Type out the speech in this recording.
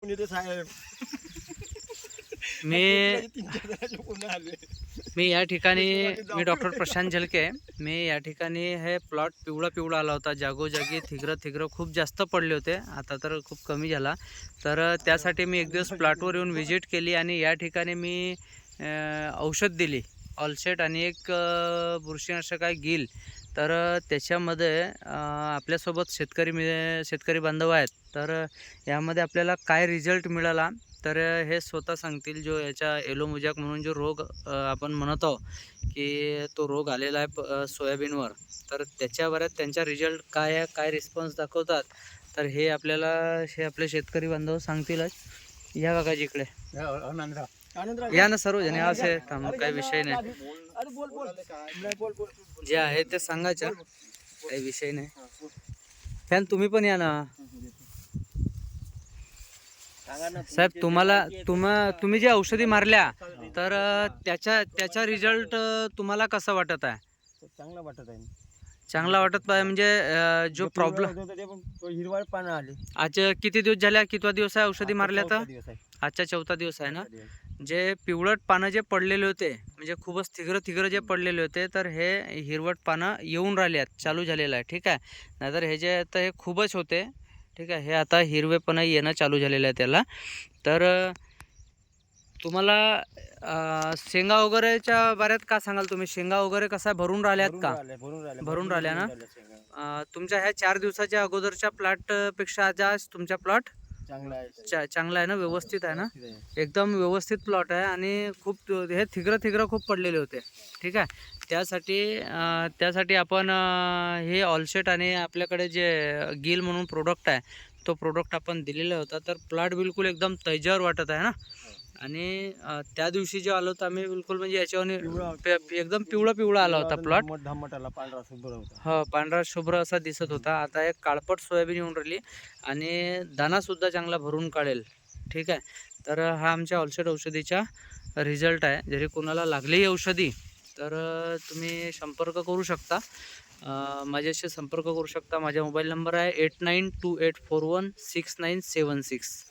येते साहेब. मी 3-4 जणांचे फोन आले. मी या ठिकाणी मी डॉक्टर प्रशांत झलके. मी या ठिकाणी हे प्लॉट पिवळा आला होता. जागोजागी थिग्र खूप जास्त पडले होते. आता तर खूप कमी झाला. तर त्यासाठी मी एक दिवस प्लॉटवर येऊन व्हिजिट केली आणि या ठिकाणी मी औषध दिली. ऑलसेट आणि एक बुरशीनाशक आहे गिल. तर त्याच्यामध्ये आपल्यासोबत शेतकरी बांधव आहेत. तर यामध्ये आपल्याला काय रिझल्ट मिळाला तर हे स्वतः सांगतील. जो याच्या येलो मोजॅक म्हणून जो रोग आपण म्हणत आहोत की तो रोग आलेला आहे सोयाबीनवर. तर त्याच्यावर त्यांचा रिझल्ट काय आहे, काय रिस्पॉन्स दाखवतात, तर हे आपले शेतकरी बांधव सांगतीलच. या काकाजी इकडे आनंदराव या ना, सर्वजण या. असे थांब, काही विषय नाही. अरे बोल बोल बोल. जे आहे ते सांगायचं, काही विषय नाही. फॅन तुम्ही पण या ना साहेब. तुम्ही जे औषधी मारल्या तर त्याचा रिझल्ट तुम्हाला कसा वाटत आहे? चांगला वाटत आहे. चांगला वाटत आहे म्हणजे जो प्रॉब्लेम हिरवळ पानं आली. आज किती दिवस झाल्या, कितवा दिवस आहे औषधी मारल्या तर? दिवस आहे. आजचा 4था दिवस आहे ना. जे पिवळट पानं जे पडलेले होते म्हणजे खूपच थिग्र जे पडलेले होते, तर हे हिरवट पानं येऊन राहिले आहेत, चालू झालेलं आहे. ठीक आहे. नाहीतर हे जे तर हे खूपच होते. ठीक आहे. हे आता हिरवेपणा येणं चालू झालेलं आहे त्याला. तर तुम्हाला शेंगा वगैरेच्या बाऱ्यात का सांगाल तुम्ही? शेंगा वगैरे कसा भरून राहिल्यात का? भरून राहिल्या ना. तुमच्या ह्या 4 दिवसाच्या अगोदरच्या प्लॉट पेक्षा आज तुमचा प्लॉट चांगला आहे ना, व्यवस्थित आहे ना, एकदम व्यवस्थित प्लॉट आहे. आणि खूप हे थिग्र खूप पडलेले होते. ठीक आहे. त्यासाठी आपण हे ऑलसेट आणि आपल्याकडे जे गिल म्हणून प्रोडक्ट आहे, तो प्रोडक्ट आपण दिलेला होता. तर प्लॉट बिलकुल एकदम तैजावर वाटत आहे ना. आणि त्या दिवशी जे आलो होतो आम्ही, बिलकुल म्हणजे याच्यावर एकदम पिवळा आला होता प्लॉट. हो, पांढरा शुभ्र असा दिसत होता. आता एक काळपट सोयाबीन येऊन राहिली आणि दानासुद्धा चांगला भरून काढेल. ठीक आहे. तर हा आमच्या ऑलसेट औषधीचा रिझल्ट आहे. जरी कोणाला लागलीही औषधी तर तुम्ही संपर्क करू शकता, माझ्याशी संपर्क करू शकता. माझा मोबाईल नंबर आहे 8928416976.